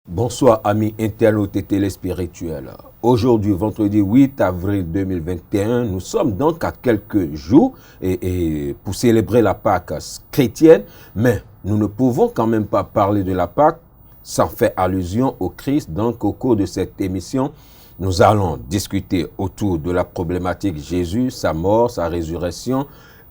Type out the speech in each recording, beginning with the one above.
Bonsoir amis internautes et téléspirituels. Aujourd'hui, vendredi 8 avril 2021, nous sommes donc à quelques jours et pour célébrer la Pâque chrétienne, mais nous ne pouvons quand même pas parler de la Pâque sans faire allusion au Christ. Donc au cours de cette émission, nous allons discuter autour de la problématique Jésus, sa mort, sa résurrection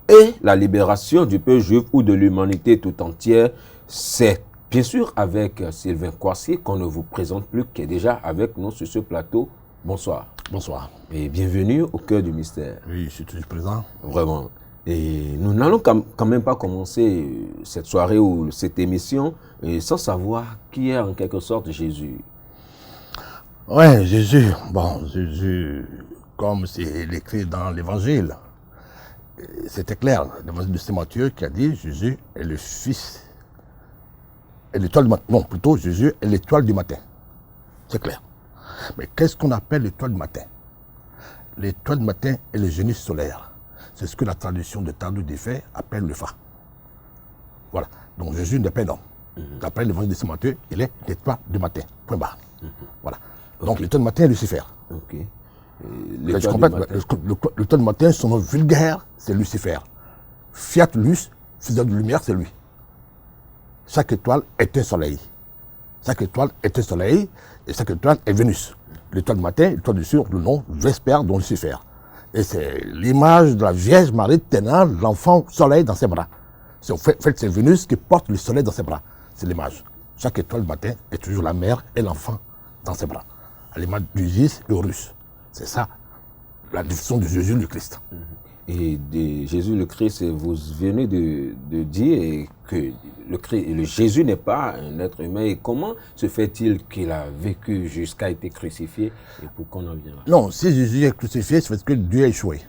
et la libération du peuple juif ou de l'humanité tout entière. C'est bien sûr avec Sylvain Kouassi, qu'on ne vous présente plus, qui est déjà avec nous sur ce plateau. Bonsoir. Bonsoir. Et bienvenue au cœur du mystère. Oui, je suis toujours présent. Vraiment. Et nous n'allons quand même pas commencer cette soirée ou cette émission sans savoir qui est en quelque sorte Jésus. Oui, Jésus. Bon, Jésus, comme c'est écrit dans l'Évangile, c'était clair. L'Évangile de Saint Matthieu qui a dit Jésus est le Fils. Et l'étoile du matin. Non, plutôt Jésus est l'étoile du matin. C'est clair. Mais qu'est-ce qu'on appelle l'étoile du matin? L'étoile du matin est le génie solaire. C'est ce que la tradition de Tableau des Faits appelle le Fa. Voilà. Donc Jésus n'est pas un homme. D'après l'évangile de Saint Matthieu, il est l'étoile du matin. Point barre. Voilà. Donc l'étoile du matin est Lucifer. Ok. L'étoile du matin, son nom vulgaire, c'est Lucifer. Fiat Lux, faiseur de lumière, c'est lui. Chaque étoile est un soleil. Chaque étoile est un soleil et chaque étoile est Vénus. L'étoile du matin, l'étoile du jour, le nom Vespère, dont Lucifer. Et c'est l'image de la Vierge Marie tenant l'enfant soleil dans ses bras. En fait, c'est Vénus qui porte le soleil dans ses bras. C'est l'image. Chaque étoile du matin est toujours la mère et l'enfant dans ses bras. À l'image d'Usis et Horus. C'est ça, la définition de Jésus le Christ. Et de Jésus le Christ, vous venez de dire que le Jésus n'est pas un être humain. Et comment se fait-il qu'il a vécu jusqu'à être crucifié et pour qu'on en vienne là? Non, si Jésus est crucifié, c'est parce que Dieu a échoué.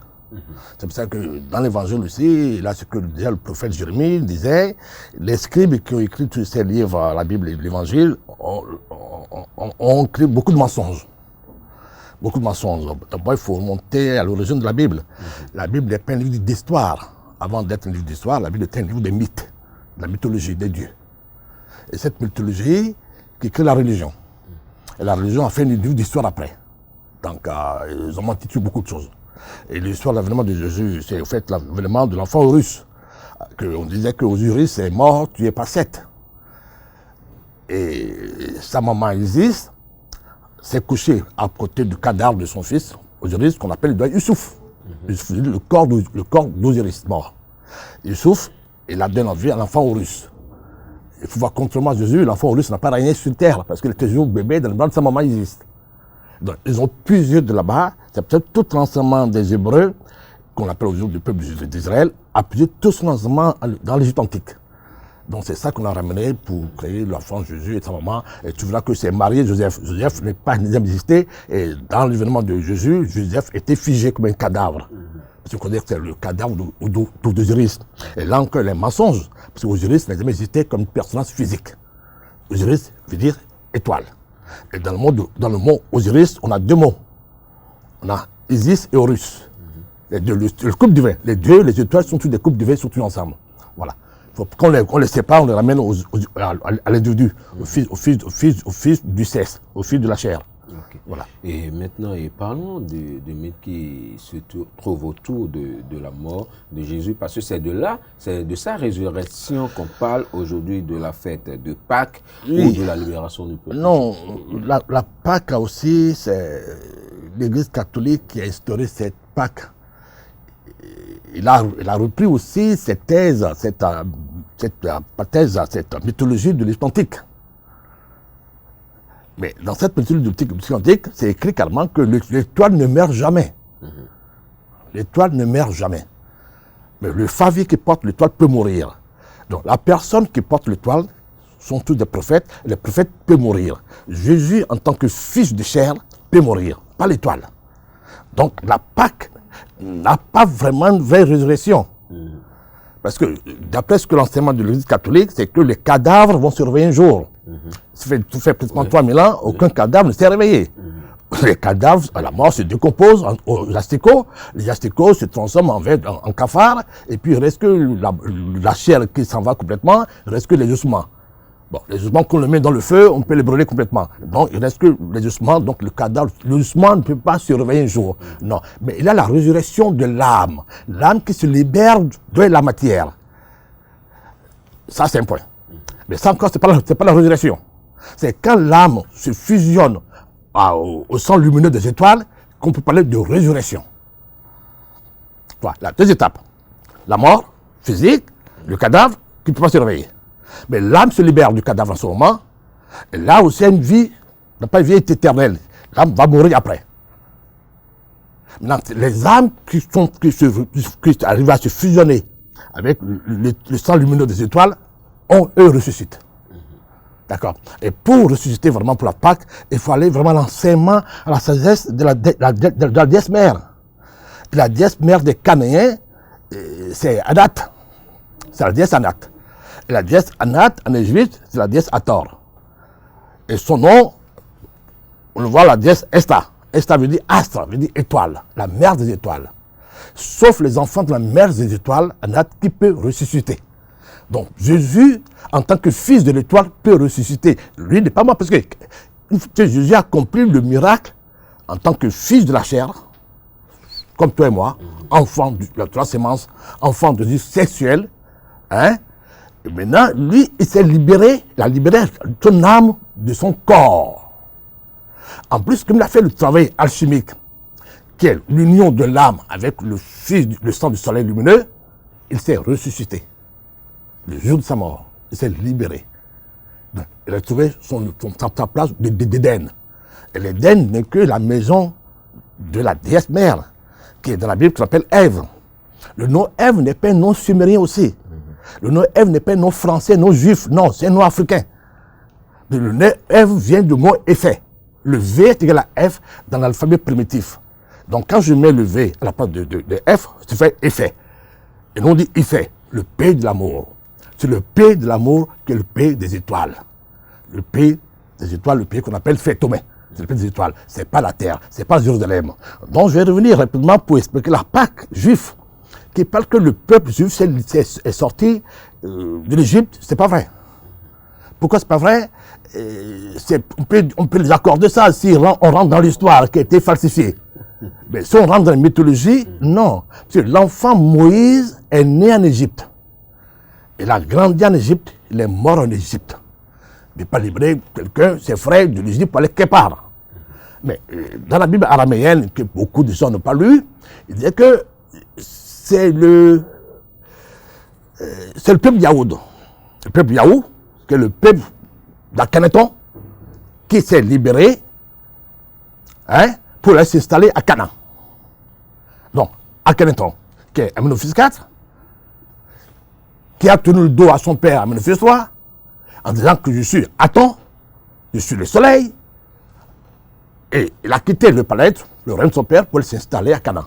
C'est pour ça que dans l'évangile aussi, là, ce que déjà le prophète Jérémie disait, les scribes qui ont écrit tous ces livres, la Bible et l'évangile, ont écrit beaucoup de mensonges. Beaucoup de mensonges. D'abord, il faut remonter à l'origine de la Bible. La Bible n'est pas un livre d'histoire. Avant d'être un livre d'histoire, la Bible est un livre de mythes, de la mythologie des dieux. Et cette mythologie qui crée la religion. Et la religion a fait un livre d'histoire après. Donc, ils ont menti sur beaucoup de choses. Et l'histoire de l'avènement de Jésus, c'est en fait l'avènement de l'enfant Horus. On disait qu'Osiris est mort, tué par Seth. Et sa maman Isis s'est couché à côté du cadavre de son fils, Osiris, qu'on appelle le Youssouf. Le corps d'Osiris mort. Youssouf, il a donné vie à l'enfant Horus. Il faut voir contrairement à Jésus, l'enfant Horus n'a pas régné sur terre, parce qu'il était toujours bébé dans le bras de sa maman Isis. Donc, ils ont puisé de là-bas, c'est peut-être tout l'enseignement des Hébreux, qu'on appelle aujourd'hui le peuple d'Israël, a puisé tout son enseignement dans l'Égypte antique. Donc c'est ça qu'on a ramené pour créer l'enfant Jésus et sa maman. Et tu verras que c'est Marie et Joseph. Joseph n'est pas existé. Et dans l'événement de Jésus, Joseph était figé comme un cadavre. Parce qu'on dit que c'est le cadavre d'Osiris. Et là encore, les mensonges. Parce qu'Osiris n'a jamais existé comme une personnage physique. Osiris veut dire étoile. Et dans le mot Osiris, on a deux mots. On a Isis et Horus. Les deux, le couple divin. Les dieux, les étoiles sont tous des couples divins, sont tous ensemble. Voilà. Quand on les sépare, on les ramène à l'individu, au fils du sexe, au fils de la chair. Okay. Voilà. Et maintenant, parlons de mythes qui se trouvent autour de la mort de Jésus, parce que c'est de sa résurrection qu'on parle aujourd'hui, de la fête de Pâques ou de la libération du peuple. Non, la Pâques aussi, c'est l'Église catholique qui a instauré cette Pâques. Il a repris aussi cette thèse, cette mythologie de l'Égypte antique. Mais dans cette mythologie de l'Égypte antique, c'est écrit carrément que l'étoile ne meurt jamais. L'étoile ne meurt jamais. Mais le favie qui porte l'étoile peut mourir. Donc la personne qui porte l'étoile sont tous des prophètes, et les prophètes peuvent mourir. Jésus, en tant que fils de chair, peut mourir, pas l'étoile. Donc la Pâque n'a pas vraiment une vraie résurrection. Parce que, d'après ce que l'enseignement de l'Église catholique, c'est que les cadavres vont se réveiller un jour. Ça fait pratiquement 3000 ans, aucun cadavre ne s'est réveillé. Les cadavres, à la mort, se décomposent aux asticots. Les asticots se transforment en cafards. Et puis, il reste que la chair qui s'en va complètement. Il reste que les ossements. Bon, les ossements qu'on le met dans le feu, on peut les brûler complètement. Donc, il reste que les ossements. Donc, le cadavre, l'ossement ne peut pas se réveiller un jour. Non. Mais il y a la résurrection de l'âme. L'âme qui se libère de la matière. Ça, c'est un point. Mais ça encore, c'est pas la résurrection. C'est quand l'âme se fusionne au sang lumineux des étoiles qu'on peut parler de résurrection. Voilà, la deuxième étape. La mort physique, le cadavre qui ne peut pas se réveiller. Mais l'âme se libère du cadavre en ce moment. Et là aussi, une vie, n'a pas une vie éternelle. L'âme va mourir après. Maintenant, les âmes qui arrivent à se fusionner avec le sang lumineux des étoiles, eux ressuscitent. D'accord. Et pour ressusciter vraiment pour la Pâque, il faut aller vraiment à l'enseignement, à la sagesse de la déesse mère. Et la déesse mère des Cananéens, c'est Anat. C'est la déesse Anat. Et la déesse Anat, en Égypte, c'est la déesse Hathor. Et son nom, on le voit, la déesse Esta. Esta veut dire astre, veut dire étoile, la mère des étoiles. Sauf les enfants de la mère des étoiles, Anat, qui peut ressusciter. Donc Jésus, en tant que fils de l'étoile, peut ressusciter. Lui n'est pas moi, parce que Jésus a accompli le miracle en tant que fils de la chair, comme toi et moi, enfant de la sémence, enfant de Dieu sexuel. Hein? Et maintenant, lui, il s'est libéré, il a libéré son âme de son corps. En plus, comme il a fait le travail alchimique, qui est l'union de l'âme avec le sang du soleil lumineux, il s'est ressuscité. Le jour de sa mort, il s'est libéré. Donc, il a trouvé sa place d'Éden. Et l'Éden n'est que la maison de la déesse mère, qui est dans la Bible, qui s'appelle Ève. Le nom Ève n'est pas un nom sumérien aussi. Le nom Ève n'est pas un nom français, nom juif. Non, c'est un nom africain. Le nom Ève vient du mot effet. Le V est égal à F dans l'alphabet primitif. Donc quand je mets le V à la place de F, je fais effet. Et nous on dit effet, le pays de l'amour. C'est le pays de l'amour qui est le pays des étoiles. Le pays des étoiles, le pays qu'on appelle Fétomé. C'est le pays des étoiles. C'est pas la terre, c'est pas Jérusalem. Donc je vais revenir rapidement pour expliquer la Pâque juive, qui parle que le peuple juif est sorti de l'Égypte. C'est pas vrai. Pourquoi c'est pas vrai? On peut les accorder ça si on rentre dans l'histoire qui a été falsifiée. Mais si on rentre dans la mythologie, non. Parce que l'enfant Moïse est né en Égypte. Il a grandi en Égypte, il est mort en Égypte. Il n'est pas libéré quelqu'un, ses frères de l'Égypte pour aller quelque part. Mais dans la Bible araméenne, que beaucoup de gens n'ont pas lu, il dit que c'est le peuple Yaoud. Le peuple Yaoud, qui est le peuple d'Akhenaton, qui s'est libéré pour aller s'installer à Canaan. Donc, Akhenaton, qui est Amenophis IV, qui a tenu le dos à son père Amenophis III, en disant que je suis Aton, je suis le soleil, et il a quitté le palais, le règne de son père, pour s'installer à Canaan.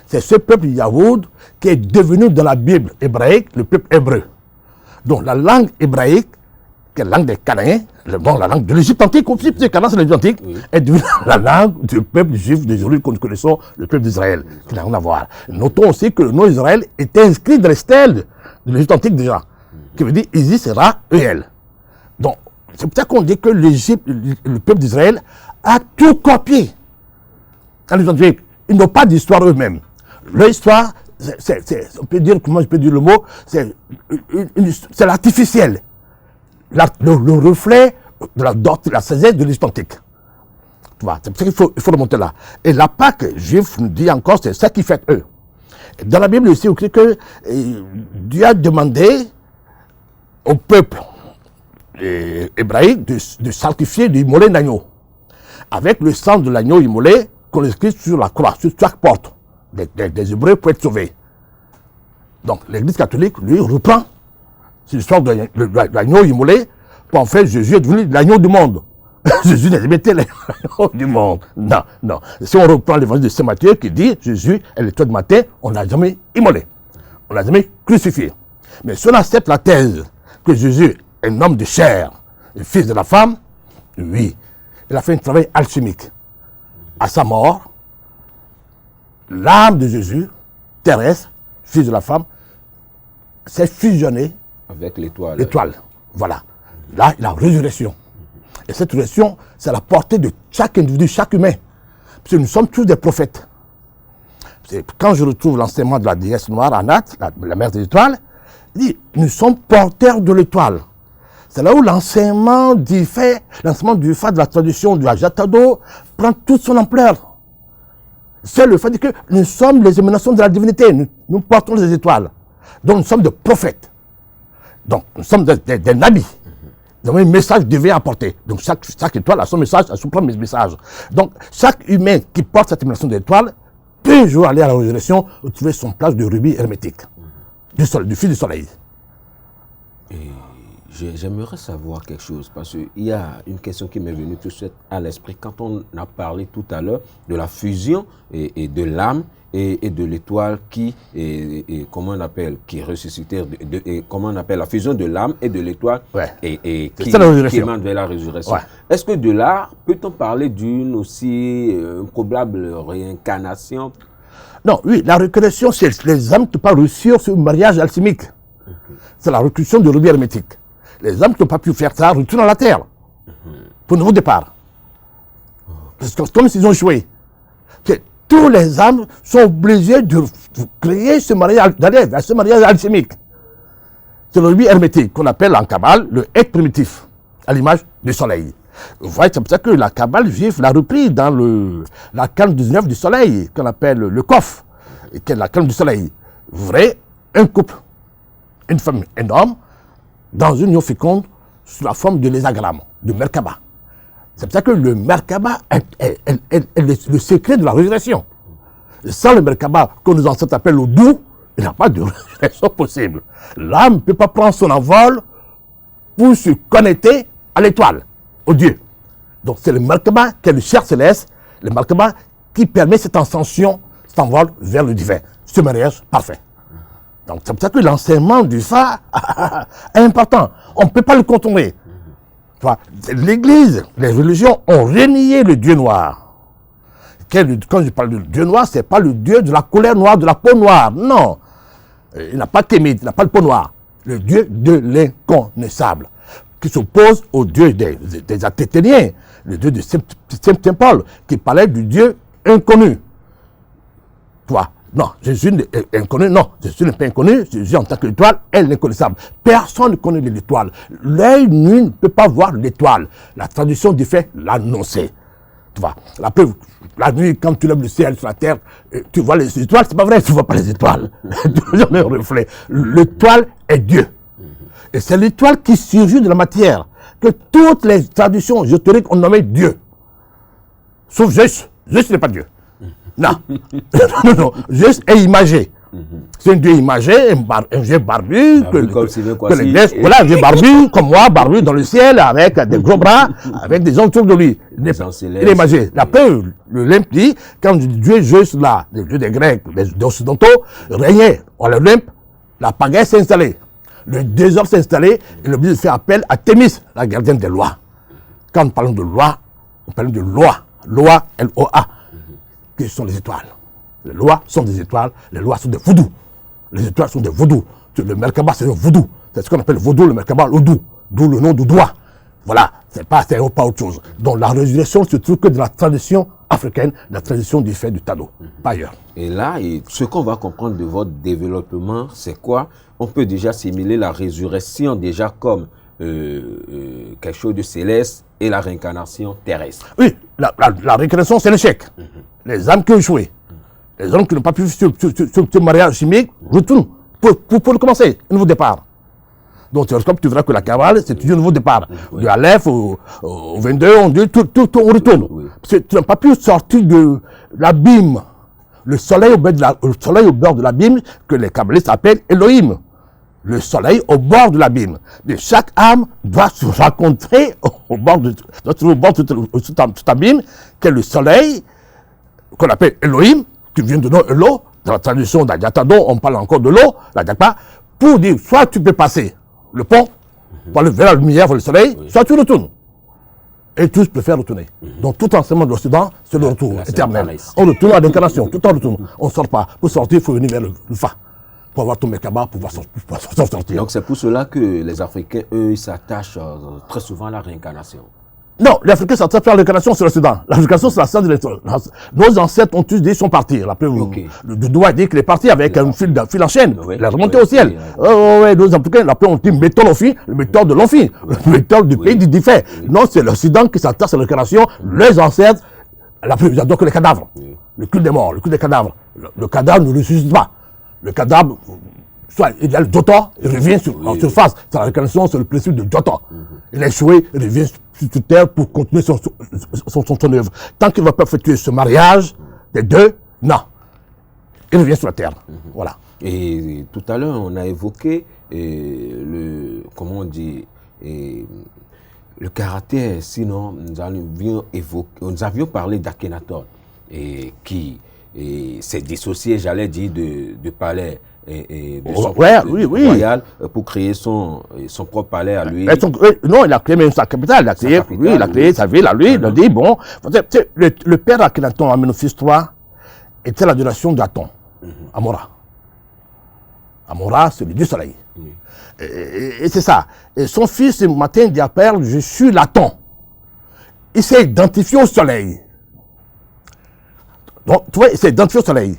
C'est ce peuple Yaoud qui est devenu dans la Bible hébraïque le peuple hébreu. Donc la langue hébraïque, qui est la langue des Cananéens, la langue de l'Égypte antique, aussi, parce que Canaan c'est l'Égypte antique, est devenue la langue du peuple juif d'aujourd'hui que nous connaissons, le peuple d'Israël, qui n'a rien à voir. Notons aussi que le nom Israël est inscrit dans les stèles de l'Égypte antique déjà, qui veut dire Isis sera Eel. Donc, c'est pour ça qu'on dit que l'Égypte, le peuple d'Israël, a tout copié. Dans l'Égypte antique, ils n'ont pas d'histoire eux-mêmes. Leur histoire, on peut dire, comment je peux dire le mot, c'est l'artificiel. Le reflet de la sagesse de l'Égypte antique. Tu vois, c'est pour ça qu'il faut remonter là. Et la Pâque juive nous dit encore, c'est ça qu'ils fêtent eux. Et dans la Bible aussi, on écrit que Dieu a demandé au peuple hébraïque de sacrifier, d'immoler l'agneau. Avec le sang de l'agneau immolé qu'on écrit sur la croix, sur chaque porte des Hébreux pour être sauvés. Donc l'Église catholique, lui, reprend l'histoire de l'agneau immolé pour en fait Jésus est devenu l'agneau du monde. Jésus n'a jamais été l'agneau du monde. Non, non. Si on reprend l'évangile de Saint Matthieu qui dit Jésus est l'étoile du matin, on n'a jamais immolé. On n'a jamais crucifié. Mais si on accepte la thèse que Jésus est un homme de chair, le fils de la femme, Oui. Il a fait un travail alchimique. À sa mort, l'âme de Jésus, terrestre, fils de la femme, s'est fusionnée avec l'étoile. L'étoile. Voilà. Là, la résurrection. Et cette résurrection, c'est la portée de chaque individu, chaque humain. Parce que nous sommes tous des prophètes. Quand je retrouve l'enseignement de la déesse noire, Anat, la mère des étoiles, il dit, nous sommes porteurs de l'étoile. C'est là où l'enseignement du fait de la tradition du Ajatado prend toute son ampleur. C'est le fait que nous sommes les émanations de la divinité, nous portons les étoiles. Donc nous sommes des prophètes. Donc nous sommes des nabis. Nous avons un message divin à apporter. Donc chaque étoile a son message, a son propre message. Donc chaque humain qui porte cette émanation d'étoiles peut toujours aller à la résurrection et trouver son place de rubis hermétique, du fil du soleil. Et j'aimerais savoir quelque chose, parce qu'il y a une question qui m'est venue tout de suite à l'esprit quand on a parlé tout à l'heure de la fusion et de l'âme et de l'étoile qui, comment on appelle, qui ressuscitait, comment on appelle la fusion de l'âme et de l'étoile, Ouais. et qui émane vers la résurrection. Ouais. Est-ce que de là, peut-on parler d'une aussi probable réincarnation? Non, oui, la résurrection, c'est les âmes qui ne peuvent pas réussir sur le mariage alchimique. C'est la réclusion de rubis hermétique. Les âmes qui n'ont pas pu faire ça retournent à la terre pour un nouveau départ. Parce que comme s'ils ont échoué, tous les âmes sont obligés de créer ce mariage, d'aller à ce mariage alchimique. C'est le rubis hermétique qu'on appelle en Kabbale le être primitif, à l'image du soleil. Vous voyez, c'est pour ça que la Kabbale juive l'a repris dans la calme 19 du soleil, qu'on appelle le Kof, qui est la calme du soleil. Vous verrez un couple, une femme, un homme, dans une union féconde, sous la forme de l'hésagramme, de Merkaba. C'est pour ça que le Merkaba est le secret de la résurrection. Et sans le Merkaba, que nos ancêtres appellent le doux, il n'y a pas de résurrection possible. L'âme ne peut pas prendre son envol pour se connecter à l'étoile, au Dieu. Donc c'est le Merkaba qui est le cher céleste, le Merkaba qui permet cette ascension, cet envol vers le divin. Ce mariage parfait. Donc c'est pour ça que l'enseignement du Fa est important. On ne peut pas le contourner. L'Église, les religions ont renié le Dieu noir. Quand je parle de Dieu noir, ce n'est pas le Dieu de la colère noire, de la peau noire. Non. Il n'a pas kémite, il n'a pas le peau noire. Le Dieu de l'inconnaissable, qui s'oppose au Dieu des Athéniens, le Dieu de Saint Paul, qui parlait du Dieu inconnu. Non, Jésus est inconnu, non, Jésus n'est pas inconnu, Jésus en tant qu'étoile est l'inconnaissable. Personne ne connaît l'étoile. L'œil nu ne peut pas voir l'étoile. La tradition dit fait l'annoncer. Tu vois, la preuve, la nuit, quand tu lèves le ciel sur la terre, tu vois les étoiles, c'est pas vrai, tu vois pas les étoiles. Tu vois un reflet. L'étoile est Dieu. Et c'est l'étoile qui surgit de la matière, que toutes les traditions ésotériques ont nommé Dieu. Sauf Zeus. Zeus n'est pas Dieu. Non. Non. Zeus est imagé. C'est un dieu imagé, un vieux barbu, voilà, un vieux barbu, comme moi, barbu dans le ciel, avec des gros bras, avec des gens autour de lui. Il est imagé. La preuve, le Olympe dit, quand le dieu Zeus, là, le dieu des Grecs, des Occidentaux, régnait à l'Olympe, la pagaille s'est installée. Le désordre s'est installé, et l'Obélisque fait appel à Thémis, la gardienne des lois. Quand nous parlons de loi, on parle de loi. Loi, L-O-A. Que sont les étoiles. Les lois sont des étoiles, les lois sont des voodoo. Les étoiles sont des voodoo. Le Merkaba, c'est un voodoo. C'est ce qu'on appelle le vaudou, le Merkaba, le doux. D'où le nom du doigt. Voilà, c'est pas autre chose. Donc la résurrection se trouve que dans la tradition africaine, la tradition du fait du Tado, pas ailleurs. Et là, ce qu'on va comprendre de votre développement, c'est quoi? On peut déjà assimiler la résurrection déjà comme quelque chose de céleste et la réincarnation terrestre. Oui, la réincarnation, c'est l'échec. Les âmes qui ont échoué, les hommes qui n'ont pas pu sur ce mariage chimique, retournent pour commencer, un nouveau départ. Donc, tu verras que la Kabbale, c'est toujours un nouveau départ. Du Aleph au 22, on dit, on retourne. Oui. Parce que tu n'as pas pu sortir de l'abîme. Le soleil au bord de l'abîme, que les kabbalistes appellent Elohim. Le soleil au bord de l'abîme. Chaque âme doit se rencontrer au bord de cet abîme, qu'est le soleil, qu'on appelle Elohim, qui vient de nom Elo. Dans la tradition d'Adiatado, on parle encore de l'eau, la Diakpa, pour dire, soit tu peux passer le pont, pour aller vers la lumière, vers le soleil, soit tu retournes. Et tous préfèrent retourner. Donc tout enseignement de l'Occident, c'est le retour éternel. Pareil. On retourne à l'incarnation, tout en retourne. On ne sort pas. Pour sortir, il faut venir vers le Fa. Pour avoir ton Mekaba, pour pouvoir sortir. Donc c'est pour cela que les Africains, eux, ils s'attachent très souvent à la réincarnation. Non, les Africains s'attachent à l'incarnation sur l'Occident. L'incarnation, c'est la science de l'Occident. Nos ancêtres ont tous dit qu'ils sont partis. Le Doudoua dit qu'il est parti avec un fil en chaîne. Il est remonté au ciel. Nos Africains, après, on dit méthode Lofi, le méthode de Lofi, le méthode du pays du fait. Non, c'est l'Occident qui s'attache à l'incarnation. Les ancêtres, donc les cadavres. Le culte des morts, le culte des cadavres. Le cadavre ne ressuscite pas. Le cadavre, soit il y a le Jota, il revient en surface. C'est la réincarnation, c'est le principe de Jota. Il a échoué, il revient sur terre pour continuer son œuvre. Tant qu'il va perpétuer ce mariage des deux, non. Il revient sur la terre. Voilà. Et tout à l'heure, on a évoqué le caractère, sinon nous avions parlé d'Akhenaton, qui s'est dissocié, j'allais dire, de palais royal pour créer son propre palais à lui. Non, il a créé même sa capitale. Il a créé sa ville à lui. Il a dit, bon, le père Akhenaton en 1903 était l'adoration d'Aton, Amora. Amora, c'est le dieu soleil. Et c'est ça. Et son fils, ce matin, dit à père, je suis l'Aton. Il s'est identifié au soleil. Donc, tu vois, il s'est identifié au soleil.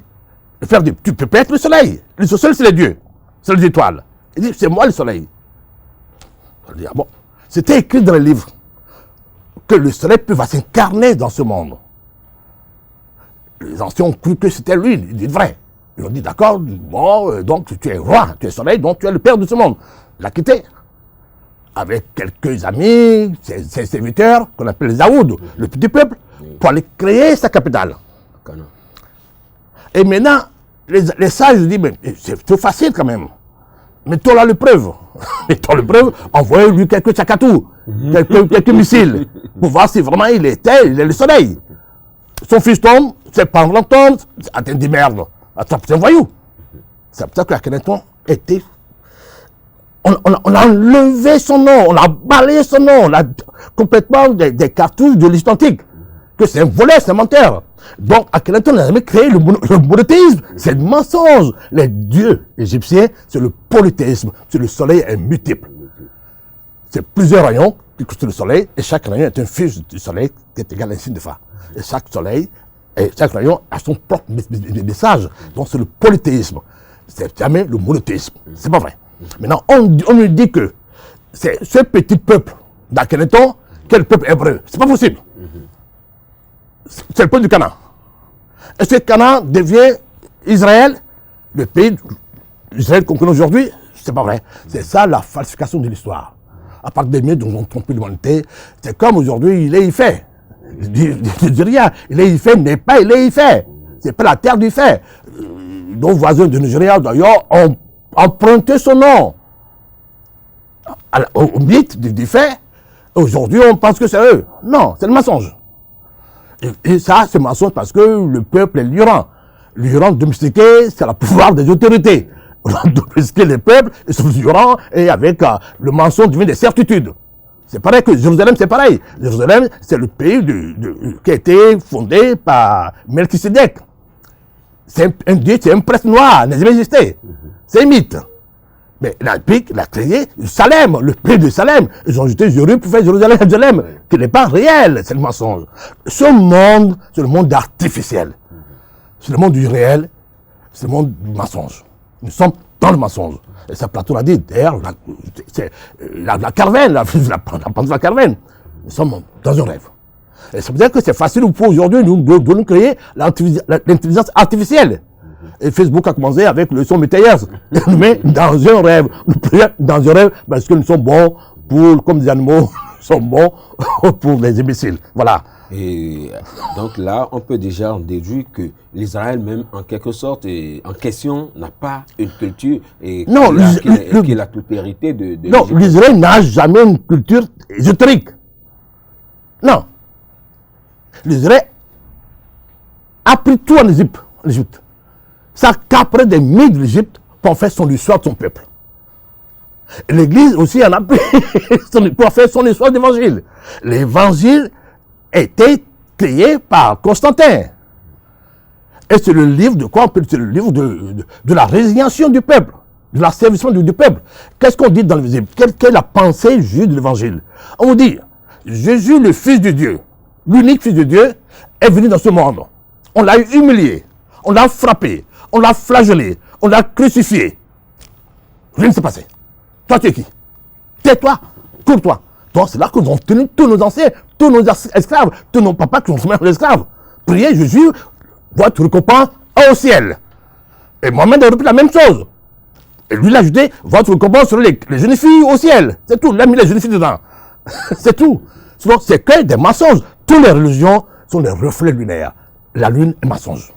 Le père dit, tu peux pas être le soleil. Le soleil, c'est les dieux. C'est les étoiles. Il dit, c'est moi le soleil. Il dit, ah bon. C'était écrit dans le livre que le soleil peut s'incarner dans ce monde. Les anciens ont cru que c'était lui. Il dit, vrai. Ils ont dit, d'accord, bon, donc tu es roi, tu es soleil, donc tu es le père de ce monde. Il l'a quitté. Avec quelques amis, ses serviteurs, qu'on appelle les Aouds, le petit peuple, pour aller créer sa capitale. Et maintenant, les sages disent, mais c'est trop facile quand même. Mettons là le preuve. Mettons le preuve, envoyez-lui quelques tchakatou, quelques missiles, pour voir si vraiment il est le soleil. Son fils tombe, ses parents tombent, attends, dit merde. C'est un voyou. C'est pour ça que Akhenaton était. On a enlevé son nom, on a balayé son nom, on a complètement des cartouches de l'histoire antique. Que c'est un voleur, c'est un menteur. Donc Akhenaton n'a jamais créé le monothéisme. C'est un mensonge. Les dieux égyptiens, c'est le polythéisme. C'est le soleil est multiple. C'est plusieurs rayons qui constituent le soleil, et chaque rayon est un fils du soleil qui est égal à un signe de Fa. Et chaque soleil, et chaque rayon a son propre message. Donc c'est le polythéisme. C'est jamais le monothéisme. C'est pas vrai. Maintenant, on nous dit que c'est ce petit peuple d'Akhenaton qui est le peuple hébreu. C'est pas possible. C'est le peuple du Canaan. Et ce Canaan devient Israël, le pays d'Israël qu'on connaît aujourd'hui. C'est pas vrai. C'est ça la falsification de l'histoire. À part des mythes dont on trompe l'humanité, c'est comme aujourd'hui, il est Ifé. Je dis rien. Il est Ifé n'est pas il est Ifé. C'est pas la terre d'Ifé. Nos voisins de Nigeria, d'ailleurs, ont emprunté son nom au mythe d'Ifé. Aujourd'hui, on pense que c'est eux. Non, c'est le mensonge. Et ça, c'est mensonge parce que le peuple est l'Iran. L'Iran domestiqué, c'est le pouvoir des autorités. On a domestiqué les peuples, ils sont l'Iran, et avec le mensonge vient des certitudes. C'est pareil que Jérusalem, c'est pareil. Jérusalem, c'est le pays qui a été fondé par Melchisedec. C'est un prince noir, n'a jamais existé. C'est un mythe. Mais la a créé Salem, le pays de Salem. Ils ont jeté Jérusalem pour faire Jérusalem, qui n'est pas réel, c'est le mensonge. Ce monde, c'est le monde artificiel. C'est le monde du réel, c'est le monde du mensonge. Nous sommes dans le mensonge. Et ça, Platon a dit, d'ailleurs, la Carvène, la pensée de la Carvène. Nous sommes dans un rêve. Et ça veut dire que c'est facile pour aujourd'hui de nous créer l'intelligence artificielle. Et Facebook a commencé avec le son Métaillers. Mais dans un rêve, dans un rêve, parce que nous sommes bons comme des animaux, nous sommes bons pour les imbéciles. Voilà. Et donc là, on peut déjà en déduire que l'Israël même, en quelque sorte, en question, n'a pas une culture et qu'il a toute hérité de non, l'Israël n'a jamais une culture ésotérique. Non. L'Israël a pris tout en Égypte. Ça capte des mythes de l'Égypte pour faire son histoire de son peuple. L'Église aussi en a pris pour faire son histoire d'évangile. L'évangile était créé par Constantin. Et c'est le livre de quoi? C'est le livre de la résignation du peuple, de l'asservissement du peuple. Qu'est-ce qu'on dit dans l'évangile? Quelle est la pensée juive de l'évangile? On vous dit, Jésus, le Fils de Dieu, l'unique Fils de Dieu, est venu dans ce monde. On l'a humilié, on l'a frappé, on l'a flagellé, on l'a crucifié. Rien ne s'est passé. Toi, tu es qui? Tais-toi, cours-toi. Donc, c'est là que nous avons tenu tous nos anciens, tous nos esclaves, tous nos papas qui sont mes esclaves. Priez Jésus, votre récompense au ciel. Et Mohamed a repris la même chose. Et lui, il a ajouté, votre récompense sur les jeunes filles au ciel. C'est tout. Il a mis les jeunes filles dedans. C'est tout. Sinon, c'est que des mensonges. Toutes les religions sont des reflets lunaires. La lune est mensonge.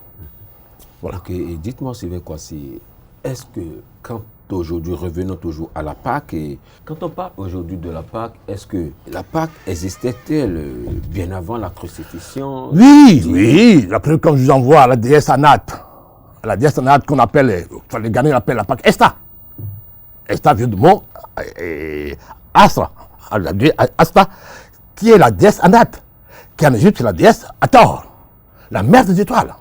Voilà. Ok, et dites-moi, Sylvain Kouassi, est-ce que quand aujourd'hui, revenons toujours à la Pâque, et quand on parle aujourd'hui de la Pâque, est-ce que la Pâque existait-elle bien avant la crucifixion? Oui, oui. Après, quand je vous envoie à la déesse Anat, qu'on appelle, enfin, les Ghanéens appellent la Pâque Esta. Esta vient du mot Astra, Asta, qui est la déesse Anat, qui en Égypte, c'est la déesse Hathor, la mère des étoiles.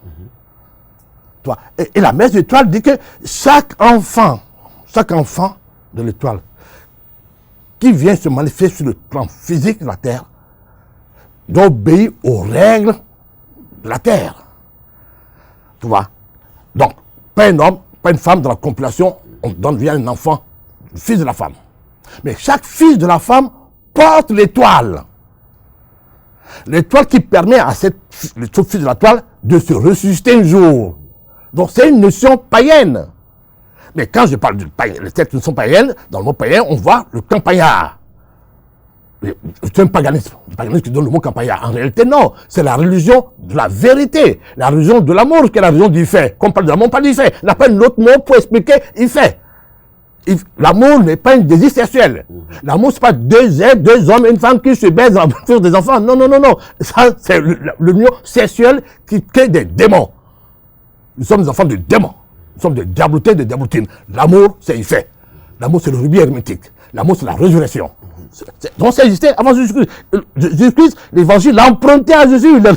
Et la mère des étoiles dit que chaque enfant de l'étoile qui vient se manifester sur le plan physique de la terre doit obéir aux règles de la terre. Tu vois? Donc, pas un homme, pas une femme dans la compilation, on donne via un enfant, le fils de la femme. Mais chaque fils de la femme porte l'étoile. L'étoile qui permet à ce fils de la toile de se ressusciter un jour. Donc, c'est une notion païenne. Mais quand je parle de païen, les textes ne sont païennes, dans le mot païen, on voit le campagnard. C'est un paganisme qui donne le mot campagnard. En réalité, non. C'est la religion de la vérité, la religion de l'amour, qui est la religion du fait. Quand on parle de l'amour, on parle du fait. On n'a pas un autre mot pour expliquer il fait. L'amour n'est pas un désir sexuel. L'amour, c'est pas deux hommes et une femme qui se baisent en faisant des enfants. Non, non, non, non. Ça, c'est l'union sexuelle qui crée des démons. Nous sommes des enfants de démons. Nous sommes des diablotés, des diablotines. L'amour, c'est il fait. L'amour, c'est le rubis hermétique. L'amour, c'est la résurrection. Donc, ça existait avant Jésus-Christ. Jésus-Christ, l'évangile l'a emprunté à Jésus. Il l'a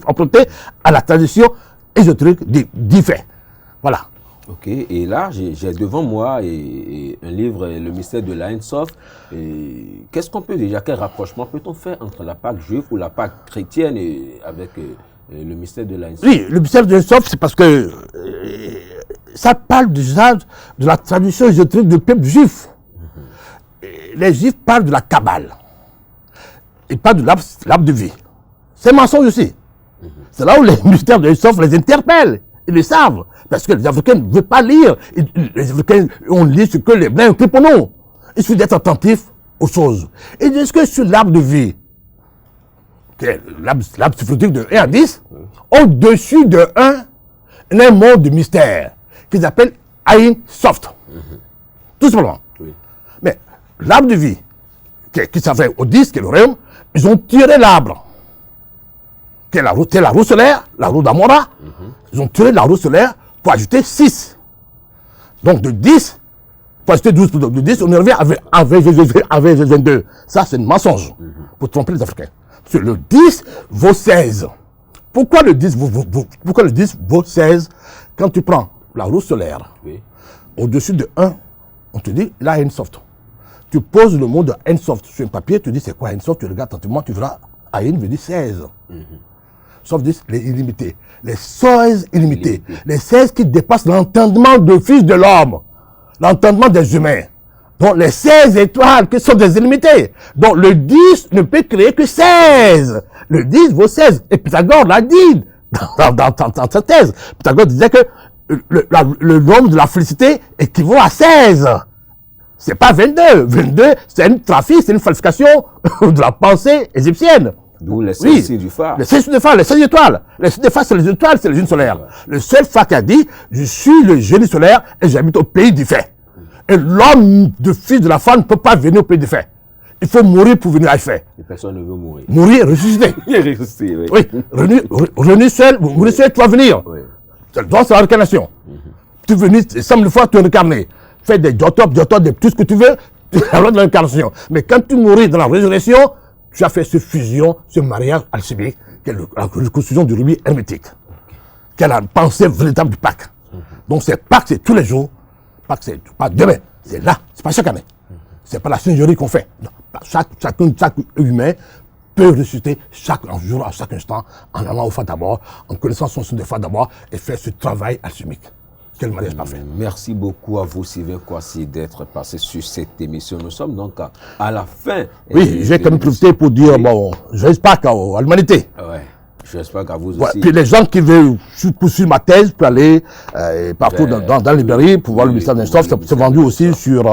emprunté à la tradition ésotérique du fait. Voilà. Ok, et là, j'ai devant moi un livre, Le mystère de la Ein Sof. Qu'est-ce qu'on peut déjà, quel rapprochement peut-on faire entre la Pâque juive ou la Pâque chrétienne avec le mystère de la Ein Sof? Oui, le mystère de la Ein Sof, c'est parce que ça parle déjà de la tradition ésotérique du peuple juif. Les juifs parlent de la Kabbale. Ils parlent de l'arbre de vie. C'est mensonge aussi. C'est là où les mystères de la Ein Sof les interpellent. Ils le savent. Parce que les Africains ne veulent pas lire. Les Africains, on lit ce que les Blancs écrivent pour nous. Il suffit d'être attentif aux choses. Et est-ce que sur l'arbre de vie, l'arbre symphotique de 1 à 10, au-dessus de 1, il y a un mot de mystère qu'ils appellent Ein Sof. Tout simplement. Oui. Mais l'arbre de vie, qui s'appelle au 10, qui est le royaume, ils ont tiré l'arbre, qui est la roue solaire, la roue d'Amora. Ils ont tiré la roue solaire pour ajouter 6. Donc de 10, pour ajouter 12, de 10, on est revenu avec 22. Ça, c'est un mensonge pour tromper les Africains. Parce que le 10 vaut 16. Pourquoi le 10 vaut 16? Quand tu prends la roue solaire, oui, au-dessus de 1, on te dit, là, Ein Sof. Tu poses le mot de Ein Sof sur un papier, tu dis, c'est quoi Ein Sof? Tu regardes attentivement, tu verras, Ein veut dire 16. Sauf 10, les illimités. Les 16 illimités. Les 16 qui dépassent l'entendement de fils de l'homme. L'entendement des humains. Donc les 16 étoiles qui sont des illimités. Donc le 10 ne peut créer que 16. Le 10 vaut 16. Et Pythagore l'a dit dans sa thèse. Pythagore disait que le nombre de la félicité équivaut à 16. C'est pas 22. 22, c'est une trafic, c'est une falsification de la pensée égyptienne. D'où les 16 signes du phare. Les 16 signes du phare, les 16 étoiles. Les 16 étoiles, c'est les étoiles, c'est les lunes solaires. Ouais. Le seul phare qui a dit, je suis le génie solaire et j'habite au pays du fait. Et l'homme de fils de la femme ne peut pas venir au pays du fait. Il faut mourir pour venir à fait. Et personne ne veut mourir. Mourir et ressusciter. Ressusciter, oui. Oui, revenir seul, mourir seul, tu vas venir. Oui. Donc c'est la réincarnation. Tu es venu, 100 000 fois, tu es incarné. fais des diotopes, de tout ce que tu veux, alors de l'incarnation. Mais quand tu mouris dans la résurrection, tu as fait cette fusion, ce mariage alchimique, qui est la reconstruction du rubis hermétique, qui est la pensée véritable du Pâques. Donc c'est Pâques, c'est tous les jours. Pâques, c'est pas demain, c'est là, c'est pas chaque année. C'est pas la seigneurie qu'on fait. Non. Chaque humain peut ressusciter chaque jour, à chaque instant, en allant au Fa d'abord, en connaissant son son de Fa d'abord, et faire ce travail alchimique. Quel mariage parfait. Merci beaucoup à vous, Sylvain Kouassi, d'être passé sur cette émission. Nous sommes donc à la fin. Oui, j'ai quand même profité pour dire, bon, j'espère qu'à l'humanité. Ouais, j'espère qu'à vous Ouais, aussi. puis les gens qui veulent poursuivre ma thèse, peuvent aller partout dans les librairies pour voir le mystère d'un soft. C'est vendu aussi sur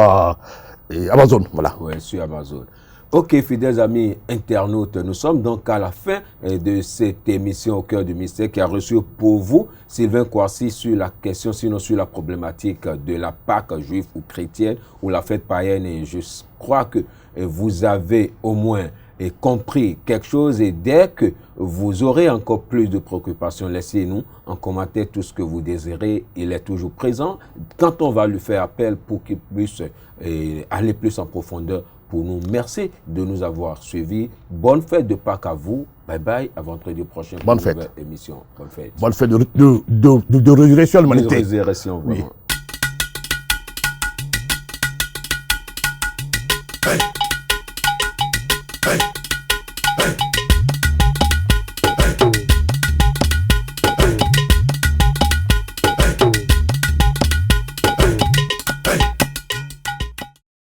Amazon. Voilà. Oui, sur Amazon. Ok, fidèles amis internautes, nous sommes donc à la fin de cette émission au cœur du mystère qui a reçu pour vous Sylvain Kouassi sur la question, sinon sur la problématique de la Pâque juive ou chrétienne ou la fête païenne. Et je crois que vous avez au moins compris quelque chose, et dès que vous aurez encore plus de préoccupations, laissez-nous en commentaire tout ce que vous désirez. Il est toujours présent quand on va lui faire appel pour qu'il puisse aller plus en profondeur pour nous. Merci de nous avoir suivis. Bonne fête de Pâques à vous. Bye bye. À vendredi prochain pour Bonne une fête. nouvelle émission. Bonne fête. Bonne fête de résurrection de l'humanité. De résurrection, vraiment. Oui. Hey. Hey.